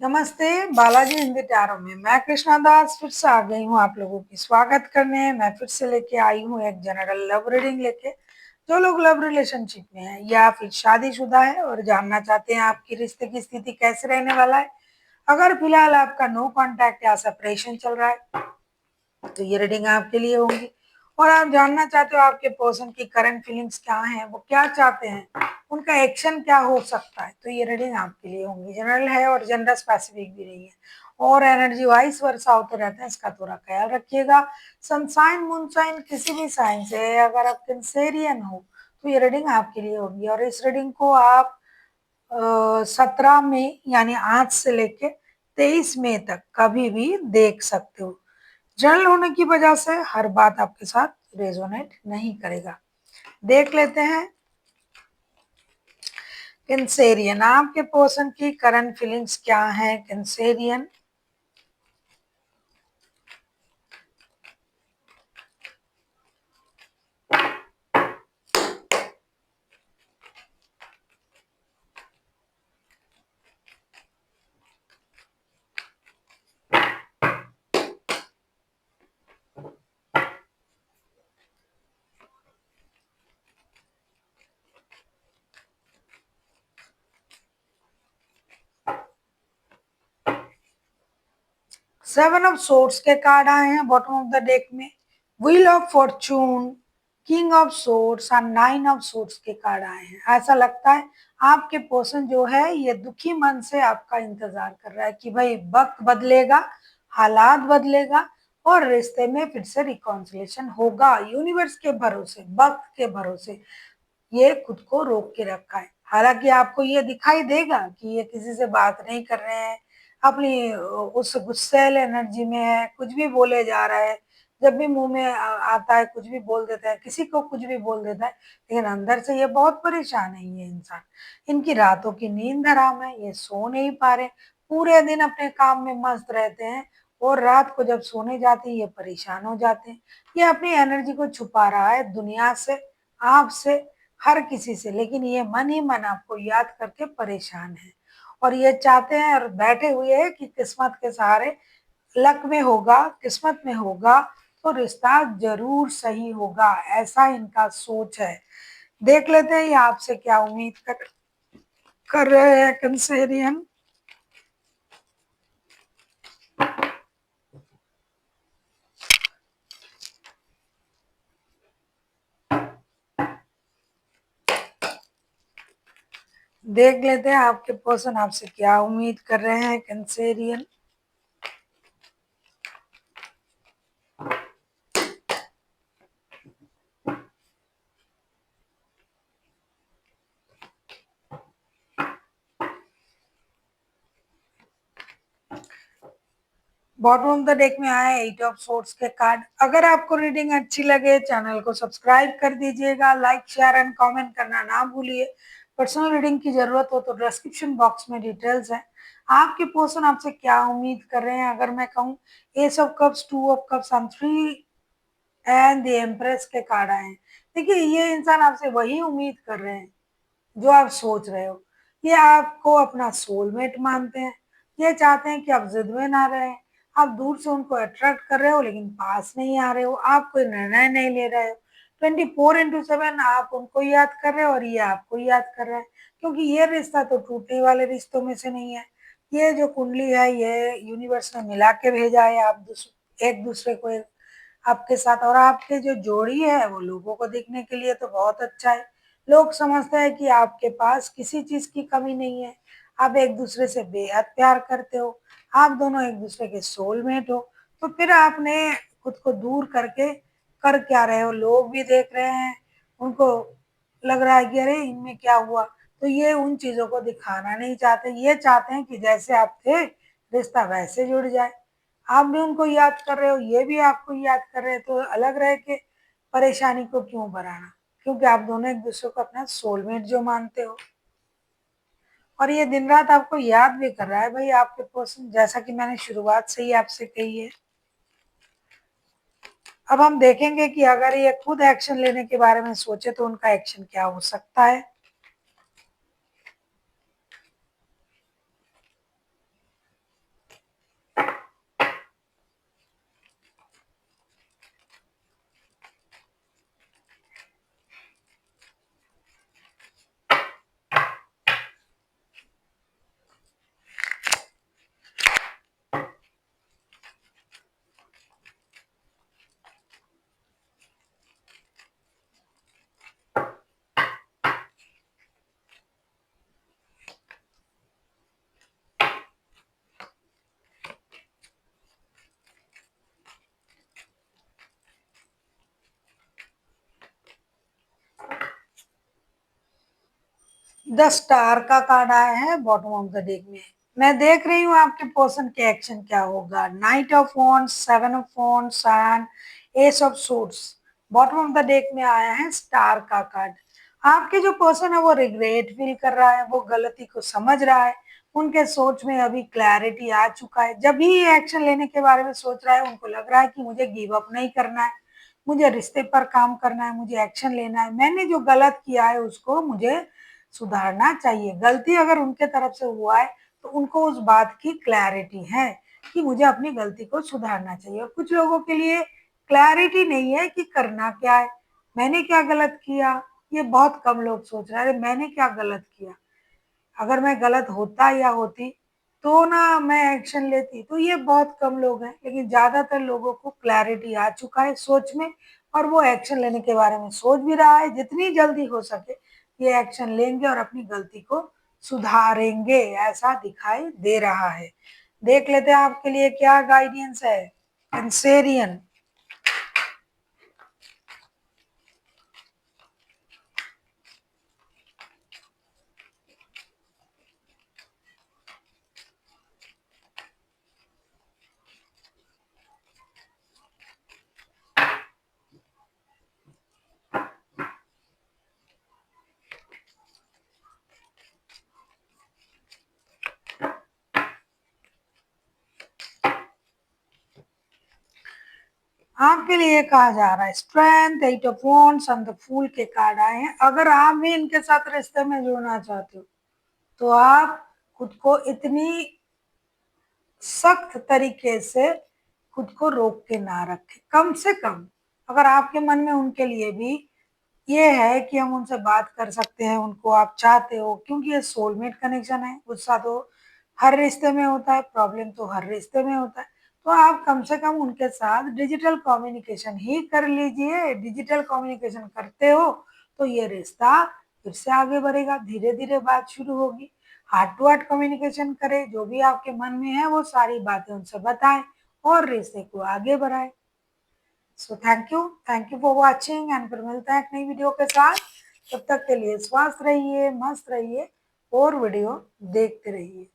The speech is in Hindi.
नमस्ते, बालाजी हिंदी टैरो में मैं कृष्णा दास फिर से आ गई हूँ आप लोगों की स्वागत करने। मैं फिर से लेके आई हूँ एक जनरल लव रीडिंग लेके। जो लोग लव रिलेशनशिप में हैं या फिर शादीशुदा है और जानना चाहते हैं आपकी रिश्ते की स्थिति कैसे रहने वाला है, अगर फिलहाल आपका नो कांटेक्ट या सेपरेशन चल रहा है तो ये रीडिंग आपके लिए होगी। और आप जानना चाहते हो आपके पर्सन की करंट फीलिंग्स क्या हैं, वो क्या चाहते हैं, उनका एक्शन क्या हो सकता है, तो ये रीडिंग आपके लिए होंगी। जनरल है और जेंडर स्पेसिफिक भी नहीं है और एनर्जी वाइस वर्षा होते रहते हैं, इसका थोड़ा ख्याल रखिएगा। सनसाइन मूनसाइन किसी भी साइन से अगर आप कैंसेरियन हो तो ये रीडिंग आपके लिए होगी। और इस रीडिंग को आप 17 मई यानी आज से लेके 23 मई तक कभी भी देख सकते हो। जनरल होने की वजह से हर बात आपके साथ रेजोनेट नहीं करेगा। देख लेते हैं कैंसेरियन, आपके पर्सन की करंट फीलिंग्स क्या है। कैंसेरियन, 7 ऑफ सोर्ड्स के कार्ड आए हैं बॉटम ऑफ द डेक में। Wheel of Fortune, king of swords और 9 ऑफ सोर्ड्स के कार्ड आए हैं। ऐसा लगता है आपके पर्सन जो है ये दुखी मन से आपका इंतजार कर रहा है कि भाई वक्त बदलेगा, हालात बदलेगा और रिश्ते में फिर से रिकॉन्सिलेशन होगा। यूनिवर्स के भरोसे, वक्त के भरोसे ये खुद को रोक के रखा है। हालांकि आपको ये दिखाई देगा कि ये किसी से बात नहीं कर रहे हैं, अपनी उस गुस्सैल एनर्जी में है, कुछ भी बोले जा रहा है। जब भी मुंह में आता है कुछ भी बोल देता है, किसी को कुछ भी बोल देता है, लेकिन अंदर से ये बहुत परेशान है ये इंसान। इनकी रातों की नींद हराम है, ये सो नहीं पा रहे, पूरे दिन अपने काम में मस्त रहते हैं और रात को जब सोने जाते हैं ये परेशान हो जाते हैं। ये अपनी एनर्जी को छुपा रहा है दुनिया से, आपसे, हर किसी से, लेकिन ये मन ही मन आपको याद करके परेशान है। और ये चाहते हैं और बैठे हुए हैं कि किस्मत के सहारे, लक में होगा, किस्मत में होगा तो रिश्ता जरूर सही होगा, ऐसा इनका सोच है। देख लेते हैं ये आपसे क्या उम्मीद कर रहे हैं कंसेरियन। देख लेते हैं आपके पर्सन आपसे क्या उम्मीद कर रहे हैं कंसेरियन। बॉटम ऑफ द डेक में आए 8 ऑफ सोर्ड्स के कार्ड। अगर आपको रीडिंग अच्छी लगे चैनल को सब्सक्राइब कर दीजिएगा, लाइक शेयर एंड कमेंट करना ना भूलिए। पर्सनल रीडिंग की जरूरत हो तो डिस्क्रिप्शन बॉक्स में डिटेल्स है। आपके पर्सन आपसे क्या उम्मीद कर रहे हैं, अगर मैं कहूँ S of cups, 2 of cups and 3 and the empress के कार्ड आए हैं। देखिए ये इंसान आपसे वही उम्मीद कर रहे हैं जो आप सोच रहे हो। ये आपको अपना सोलमेट मानते हैं। ये चाहते हैं कि आप जिद में ना रहें। आप दूर से उनको अट्रैक्ट कर रहे हो लेकिन पास नहीं आ रहे हो, आप कोई निर्णय नहीं ले रहे हो। 24/7 आप उनको याद कर रहे हो और ये आपको याद कर रहा है, क्योंकि ये रिश्ता तो टूटने वाले रिश्तों में से नहीं है। ये जो कुंडली है ये यूनिवर्स ने मिला के भेजा है, आप एक दूसरे को आपके साथ। और आपके जो जोड़ी है वो लोगों को देखने के लिए तो बहुत अच्छा है। लोग समझते हैं कि आपके पास किसी चीज की कमी नहीं है, आप एक दूसरे से बेहद प्यार करते हो, आप दोनों एक दूसरे के सोलमेट हो। तो फिर आपने खुद को दूर करके कर क्या रहे हो, लोग भी देख रहे हैं, उनको लग रहा है कि अरे इनमें क्या हुआ। तो ये उन चीजों को दिखाना नहीं चाहते, ये चाहते हैं कि जैसे आप थे रिश्ता वैसे जुड़ जाए। आप भी उनको याद कर रहे हो, ये भी आपको याद कर रहे हैं, तो अलग रह के परेशानी को क्यों बढ़ाना, क्योंकि आप दोनों एक दूसरे को अपना सोलमेट जो मानते हो। और ये दिन रात आपको याद भी कर रहा है भाई आपके पर्सन, जैसा कि मैंने शुरुआत से ही आपसे कही है। अब हम देखेंगे कि अगर ये खुद एक्शन लेने के बारे में सोचे तो उनका एक्शन क्या हो सकता है। द स्टार का कार्ड आया है बॉटम ऑफ द डेक में। मैं देख रही हूँ आपके पर्सन के एक्शन क्या होगा। Night of wands, seven of wands and S of suits. Bottom of the deck में आया है स्टार का कार्ड। आपके जो पर्सन है वो रिग्रेट फील कर रहा है, वो गलती को समझ रहा है। उनके सोच में अभी क्लैरिटी आ चुका है। जब भी ये एक्शन लेने के बारे में सोच रहा है, उनको लग रहा है कि मुझे गिव अप नहीं करना है, मुझे रिश्ते पर काम करना है, मुझे एक्शन लेना है। मैंने जो गलत किया है उसको मुझे सुधारना चाहिए। गलती अगर उनके तरफ से हुआ है तो उनको उस बात की क्लैरिटी है कि मुझे अपनी गलती को सुधारना चाहिए। और कुछ लोगों के लिए क्लैरिटी नहीं है कि करना क्या है। मैंने क्या गलत किया, ये बहुत कम लोग सोच रहे हैं। अरे मैंने क्या गलत किया, अगर मैं गलत होता या होती तो ना मैं एक्शन लेती। तो ये बहुत कम लोग हैं, लेकिन ज्यादातर लोगों को क्लैरिटी आ चुका है सोच में, और वो एक्शन लेने के बारे में सोच भी रहा है। जितनी जल्दी हो सके ये एक्शन लेंगे और अपनी गलती को सुधारेंगे, ऐसा दिखाई दे रहा है। देख लेते हैं आपके लिए क्या गाइडेंस है। कैंसेरियन, आपके लिए कहा जा रहा है strength, eight of wands and the fool के कार्ड आए हैं। अगर आप भी इनके साथ रिश्ते में जुड़ना चाहते हो तो आप खुद को इतनी सख्त तरीके से खुद को रोक के ना रखें। कम से कम अगर आपके मन में उनके लिए भी ये है कि हम उनसे बात कर सकते हैं, उनको आप चाहते हो, क्योंकि ये सोलमेट कनेक्शन है। गुस्सा तो हर रिश्ते में होता है, प्रॉब्लम तो हर रिश्ते में होता है। तो आप कम से कम उनके साथ डिजिटल कम्युनिकेशन ही कर लीजिए। डिजिटल कम्युनिकेशन करते हो तो ये रिश्ता फिर से आगे बढ़ेगा, धीरे धीरे बात शुरू होगी। हार्ट टू हार्ट कम्युनिकेशन करें, जो भी आपके मन में है वो सारी बातें उनसे बताएं और रिश्ते को आगे बढ़ाएं। So thank you for watching and फिर मिलते हैं एक नई वीडियो के साथ। तब तक के लिए स्वस्थ रहिए, मस्त रहिए और वीडियो देखते रहिए।